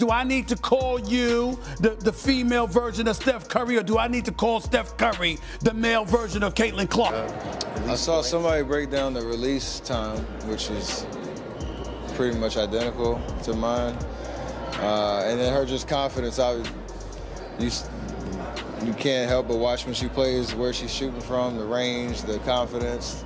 Do I need to call you the female version of Steph Curry, or do I need to call Steph Curry the male version of Caitlin Clark? I saw somebody break down the release time, which is pretty much identical to mine. And then her just confidence. You can't help but watch when she plays, where she's shooting from, the range, the confidence,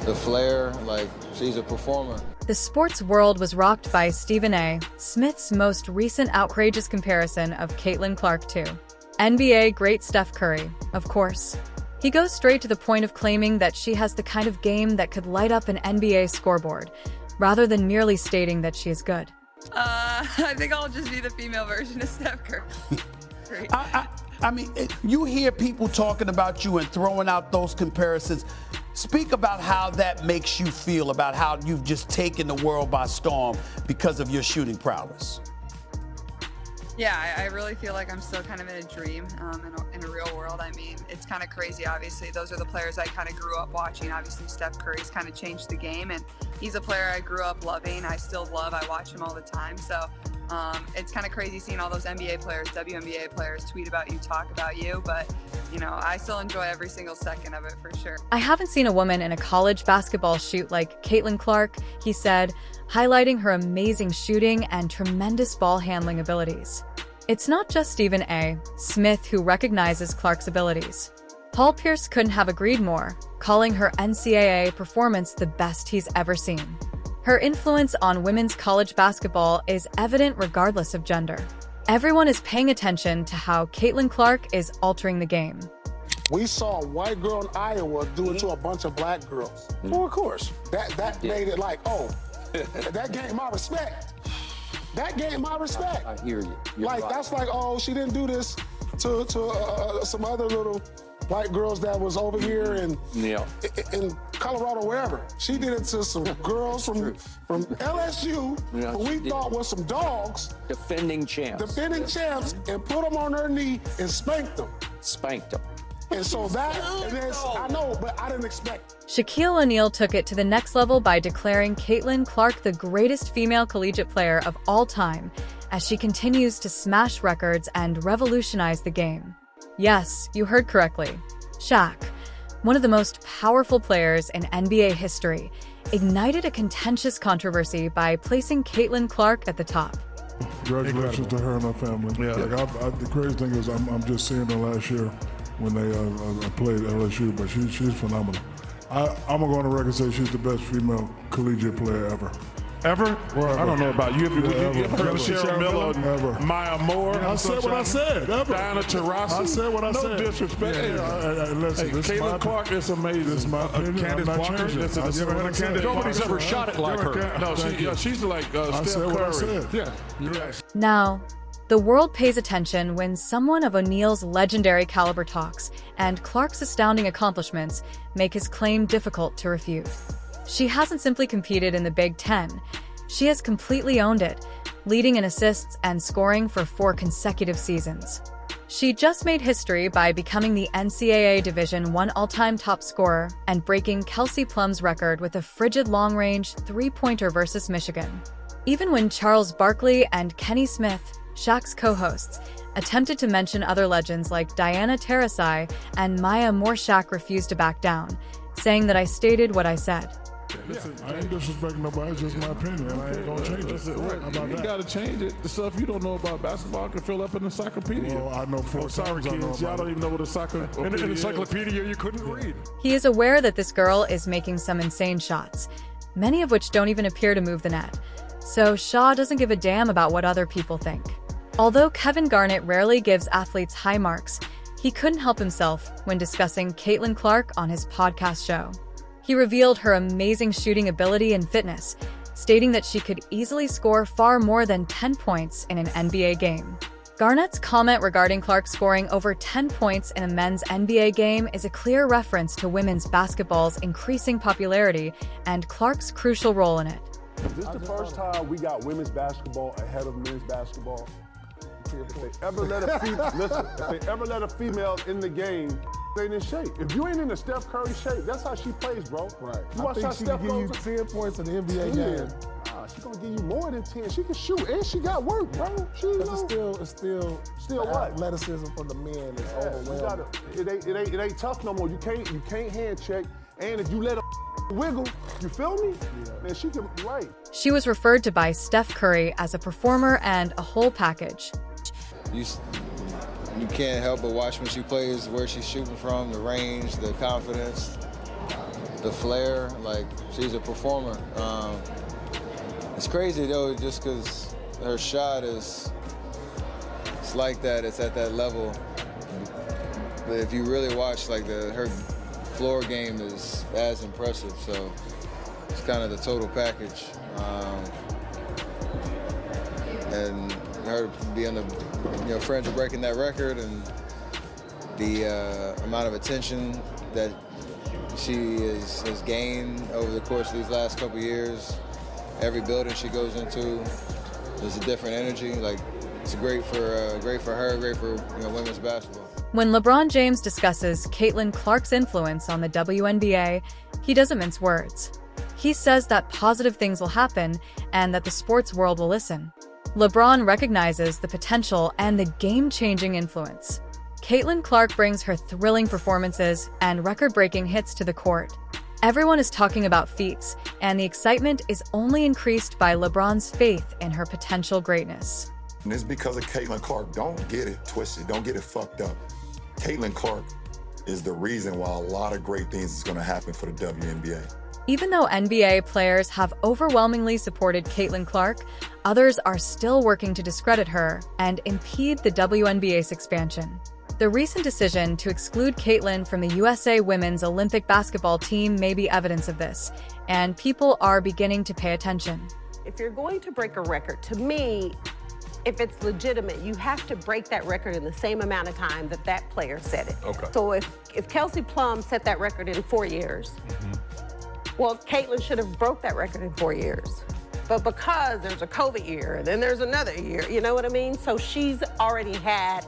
the flair. Like, she's a performer. The sports world was rocked by Stephen A. Smith's most recent outrageous comparison of Caitlin Clark to NBA great Steph Curry, of course. He goes straight to the point of claiming that she has the kind of game that could light up an NBA scoreboard, rather than merely stating that she is good. I think I'll just be the female version of Steph Curry. Great. I mean, you hear people talking about you and throwing out those comparisons. Speak about how that makes you feel, about how you've just taken the world by storm because of your shooting prowess. Yeah, I really feel like I'm still kind of in a dream, in a real world. I mean, it's kind of crazy, obviously. Those are the players I kind of grew up watching. Obviously, Steph Curry's kind of changed the game, and he's a player I grew up loving. I still love. I watch him all the time. So it's kind of crazy seeing all those NBA players, WNBA players tweet about you, talk about you. But, you know, I still enjoy every single second of it for sure. I haven't seen a woman in a college basketball shoot like Caitlin Clark, he said, highlighting her amazing shooting and tremendous ball handling abilities. It's not just Stephen A. Smith who recognizes Clark's abilities. Paul Pierce couldn't have agreed more, calling her NCAA performance the best he's ever seen. Her influence on women's college basketball is evident regardless of gender. Everyone is paying attention to how Caitlin Clark is altering the game. We saw a white girl in Iowa do it to a bunch of black girls. Well, of course. That made it like, oh, that gained my respect. That gained my respect. I hear you. Like, right. That's like, oh, she didn't do this to some other little white girls that was over here in Colorado, wherever. She did it to some girls from LSU who we thought was some dogs. Defending champs. And put them on their knee and spanked them. And so I know, but I didn't expect it. Shaquille O'Neal took it to the next level by declaring Caitlin Clark the greatest female collegiate player of all time, as she continues to smash records and revolutionize the game. Yes, you heard correctly. Shaq, one of the most powerful players in NBA history, ignited a contentious controversy by placing Caitlin Clark at the top. Congratulations to her and her family. Yeah. Like the crazy thing is I'm just seeing her last year when they played LSU, but she's phenomenal. I'm going to go on the record and say she's the best female collegiate player ever. Ever? Well, I don't know about you. Have you ever heard of Cheryl Miller, ever. Maya Moore? I said what I said. Ever. Diana Taurasi? I said what I said. No disrespect. Listen, Caitlin Clark is amazing. This is my opinion. Candace Parker. Nobody's ever shot it like her. No, she's like Steph Curry. Yeah, you're right. Now, the world pays attention when someone of O'Neal's legendary caliber talks, and Clark's astounding accomplishments make his claim difficult to refute. She hasn't simply competed in the Big Ten. She has completely owned it, leading in assists and scoring for 4 consecutive seasons. She just made history by becoming the NCAA Division I all-time top scorer and breaking Kelsey Plum's record with a frigid long-range three-pointer versus Michigan. Even when Charles Barkley and Kenny Smith, Shaq's co-hosts, attempted to mention other legends like Diana Taurasi and Maya Moore, Shaq refused to back down, saying that I stated what I said. Listen, I ain't disrespecting nobody, it's just my opinion, and I ain't gonna change it. You gotta change it. The stuff you don't know about basketball can fill up an encyclopedia. Well, I know 4 sorry, kids, y'all don't even know what a soccer in an encyclopedia you couldn't read. He is aware that this girl is making some insane shots, many of which don't even appear to move the net. So Shaw doesn't give a damn about what other people think. Although Kevin Garnett rarely gives athletes high marks, he couldn't help himself when discussing Caitlin Clark on his podcast show. He revealed her amazing shooting ability and fitness, stating that she could easily score far more than 10 points in an NBA game. Garnett's comment regarding Clark scoring over 10 points in a men's NBA game is a clear reference to women's basketball's increasing popularity and Clark's crucial role in it. This is the first time we got women's basketball ahead of men's basketball. If they ever let a female in the game, they ain't in shape. If you ain't in the Steph Curry shape, that's how she plays, bro. Right. You watch how Steph give you 10 points in the NBA game. She's gonna give you more than 10. She can shoot, and she got work, bro. It's still what? athleticism for the men is overwhelming. It ain't tough no more. You can't hand check, and if you let her wiggle, you feel me? Yeah. Man, she can, right. She was referred to by Steph Curry as a performer and a whole package. You can't help but watch when she plays, where she's shooting from, the range, the confidence, the flair. Like, she's a performer. It's crazy though, just because her shot it's like that. It's at that level. But if you really watch, like her floor game is as impressive. So it's kind of the total package. And her being the friends of breaking that record, and the amount of attention that she has gained over the course of these last couple of years. Every building she goes into, there's a different energy. Like, it's great for her, great for women's basketball. When LeBron James discusses Caitlin Clark's influence on the WNBA, he doesn't mince words. He says that positive things will happen and that the sports world will listen. LeBron recognizes the potential and the game-changing influence. Caitlin Clark brings her thrilling performances and record-breaking hits to the court. Everyone is talking about feats, and the excitement is only increased by LeBron's faith in her potential greatness. And it's because of Caitlin Clark. Don't get it twisted. Don't get it fucked up. Caitlin Clark is the reason why a lot of great things is going to happen for the WNBA. Even though NBA players have overwhelmingly supported Caitlin Clark, others are still working to discredit her and impede the WNBA's expansion. The recent decision to exclude Caitlin from the USA Women's Olympic basketball team may be evidence of this, and people are beginning to pay attention. If you're going to break a record, to me, if it's legitimate, you have to break that record in the same amount of time that that player set it. Okay. So if Kelsey Plum set that record in 4 years, well, Caitlin should have broke that record in 4 years. But because there's a COVID year, and then there's another year, you know what I mean? So she's already had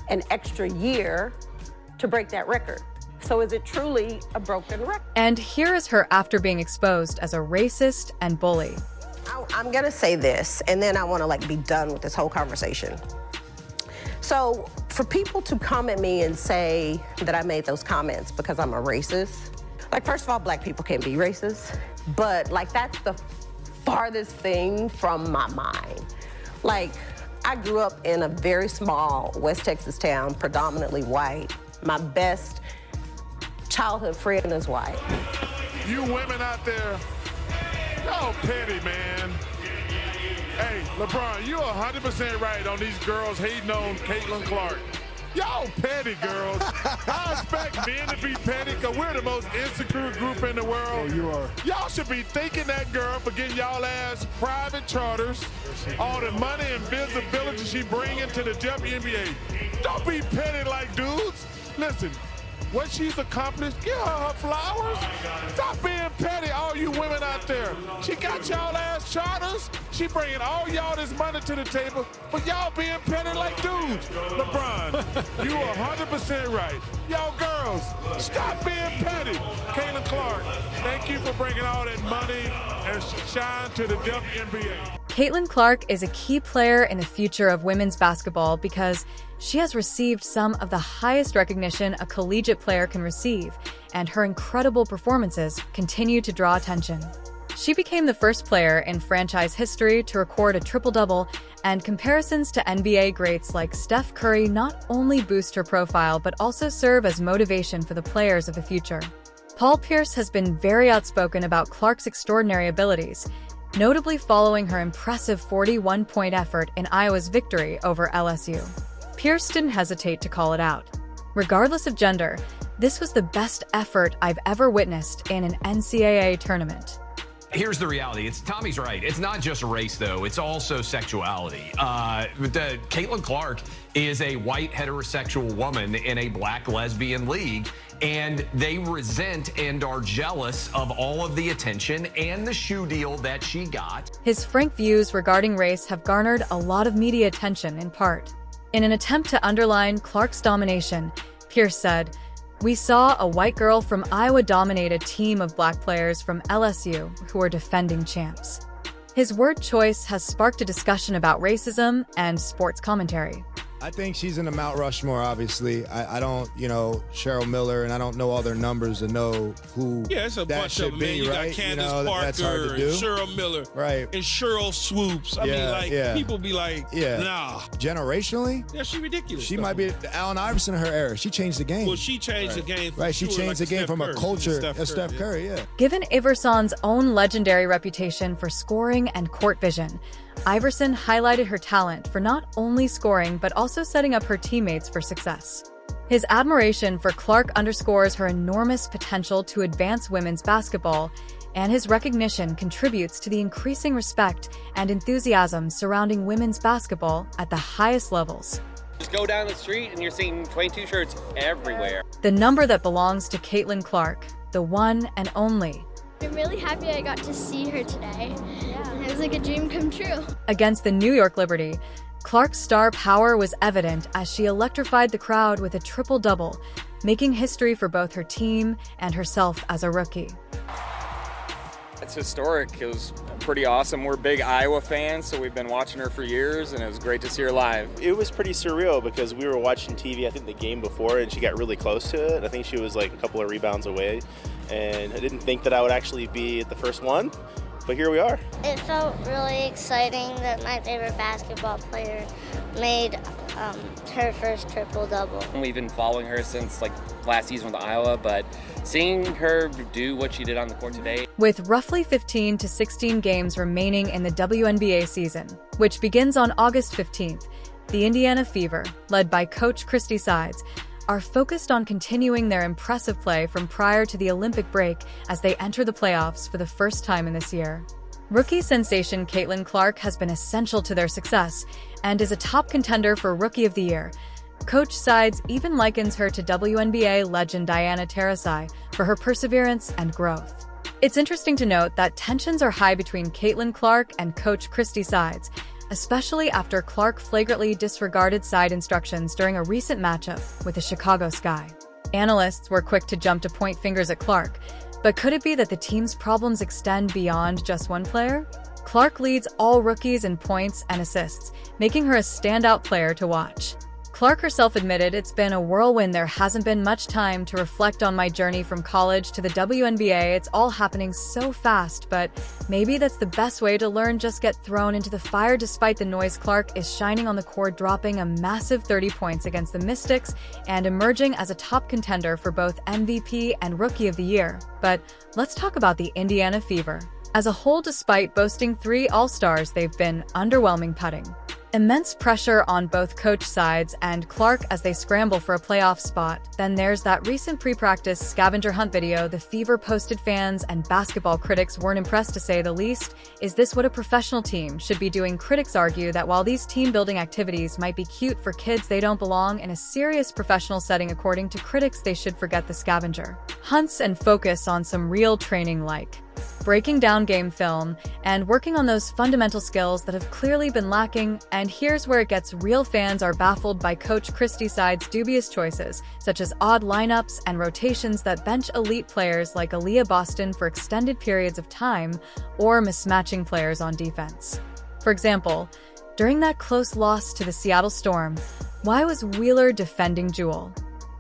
an extra year to break that record. So is it truly a broken record? And here is her after being exposed as a racist and bully. I'm gonna say this, and then I wanna be done with this whole conversation. So for people to come at me and say that I made those comments because I'm a racist, first of all, black people can't be racist, but that's the farthest thing from my mind. I grew up in a very small West Texas town, predominantly white. My best childhood friend is white. You women out there, y'all petty, man. Hey, LeBron, you're 100% right on these girls hating on Caitlin Clark. Y'all petty, girls. I expect men to be petty because we're the most insecure group in the world. Oh, you are. Y'all should be thanking that girl for getting y'all ass private charters, all the money and visibility she bringing to the WNBA. Don't be petty like dudes. Listen, what she's accomplished, give her flowers. Stop being petty, all you women out there. She got y'all ass charters. She bringing all y'all this money to the table, but y'all being petty like dudes. LeBron, you are 100% right. Y'all girls, stop being petty. Caitlin Clark, thank you for bringing all that money and shine to the WNBA. Caitlin Clark is a key player in the future of women's basketball because she has received some of the highest recognition a collegiate player can receive, and her incredible performances continue to draw attention. She became the first player in franchise history to record a triple-double, and comparisons to NBA greats like Steph Curry not only boost her profile but also serve as motivation for the players of the future. Paul Pierce has been very outspoken about Clark's extraordinary abilities, notably following her impressive 41-point effort in Iowa's victory over LSU. Pierce didn't hesitate to call it out. Regardless of gender, this was the best effort I've ever witnessed in an NCAA tournament. Here's the reality. Tommy's right. It's not just race, though. It's also sexuality. Caitlin Clark is a white heterosexual woman in a black lesbian league, and they resent and are jealous of all of the attention and the shoe deal that she got. His frank views regarding race have garnered a lot of media attention in part. In an attempt to underline Clark's domination, Pierce said, "We saw a white girl from Iowa dominate a team of black players from LSU who are defending champs." His word choice has sparked a discussion about racism and sports commentary. I think she's in the Mount Rushmore, obviously. I don't, Cheryl Miller, and I don't know all their numbers to know who it's a that bunch should of them, be, man. You right? got Candace that's hard Parker to and do. Cheryl Miller Right. and Cheryl Swoops. I mean, people be like, nah. Generationally? Yeah, she ridiculous. She might be Allen Iverson in her era. She changed the game. Well, she changed the game. Right, she changed the game Steph from Curry. a culture Steph Steph Curry, Curry, Given Iverson's own legendary reputation for scoring and court vision, Iverson highlighted her talent for not only scoring but also setting up her teammates for success. His admiration for Clark underscores her enormous potential to advance women's basketball, and his recognition contributes to the increasing respect and enthusiasm surrounding women's basketball at the highest levels. Just go down the street and you're seeing 22 shirts everywhere. The number that belongs to Caitlin Clark, the one and only. I'm really happy I got to see her today. It was like a dream come true. Against the New York Liberty, Clark's star power was evident as she electrified the crowd with a triple-double, making history for both her team and herself as a rookie. It's historic. It was pretty awesome. We're big Iowa fans, so we've been watching her for years, and it was great to see her live. It was pretty surreal because we were watching TV, I think the game before, and she got really close to it. I think she was like a couple of rebounds away, and I didn't think that I would actually be the first one, but here we are. It felt really exciting that my favorite basketball player made her first triple-double. We've been following her since last season with Iowa, but seeing her do what she did on the court today. With roughly 15 to 16 games remaining in the WNBA season, which begins on August 15th, the Indiana Fever, led by Coach Christie Sides, are focused on continuing their impressive play from prior to the Olympic break as they enter the playoffs for the first time in this year. Rookie sensation Caitlin Clark has been essential to their success and is a top contender for Rookie of the Year. Coach Sides even likens her to WNBA legend Diana Taurasi for her perseverance and growth. It's interesting to note that tensions are high between Caitlin Clark and Coach Christie Sides, especially after Clark flagrantly disregarded side instructions during a recent matchup with the Chicago Sky. Analysts were quick to jump to point fingers at Clark, but could it be that the team's problems extend beyond just one player? Clark leads all rookies in points and assists, making her a standout player to watch. Clark herself admitted, "It's been a whirlwind. There hasn't been much time to reflect on my journey from college to the WNBA. It's all happening so fast, but maybe that's the best way to learn. Just get thrown into the fire." Despite the noise, Clark is shining on the court, dropping a massive 30 points against the Mystics and emerging as a top contender for both MVP and Rookie of the Year. But let's talk about the Indiana Fever. As a whole, despite boasting 3 All-Stars, they've been underwhelming putting. Immense pressure on both Coach Sides and Clark as they scramble for a playoff spot. Then there's that recent pre-practice scavenger hunt video the Fever posted. Fans and basketball critics weren't impressed, to say the least. Is this what a professional team should be doing? Critics argue that while these team-building activities might be cute for kids, they don't belong in a serious professional setting. According to critics, they should forget the scavenger hunts and focus on some real training like breaking down game film and working on those fundamental skills that have clearly been lacking. And here's where it gets real. Fans are baffled by Coach Christie Sides' dubious choices, such as odd lineups and rotations that bench elite players like Aaliyah Boston for extended periods of time, or mismatching players on defense. For example, during that close loss to the Seattle Storm, why was Wheeler defending Jewel?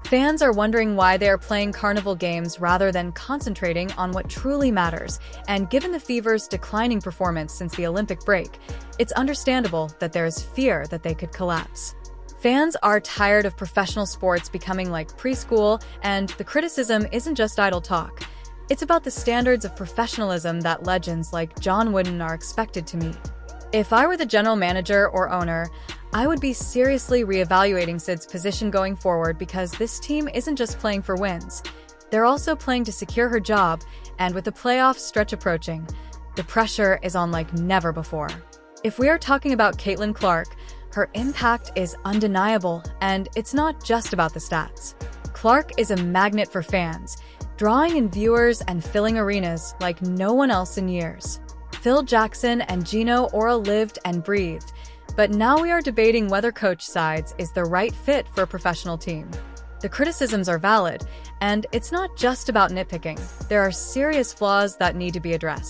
Fans are wondering why they are playing carnival games rather than concentrating on what truly matters, and given the Fever's declining performance since the Olympic break, it's understandable that there is fear that they could collapse. Fans are tired of professional sports becoming like preschool, and the criticism isn't just idle talk. It's about the standards of professionalism that legends like John Wooden are expected to meet. If I were the general manager or owner, I would be seriously reevaluating Sid's position going forward, because this team isn't just playing for wins. They're also playing to secure her job, and with the playoff stretch approaching, the pressure is on like never before. If we are talking about Caitlin Clark, her impact is undeniable, and it's not just about the stats. Clark is a magnet for fans, drawing in viewers and filling arenas like no one else in years. Phil Jackson and Gino Ora lived and breathed, but now we are debating whether Coach Sides is the right fit for a professional team. The criticisms are valid, and it's not just about nitpicking. There are serious flaws that need to be addressed.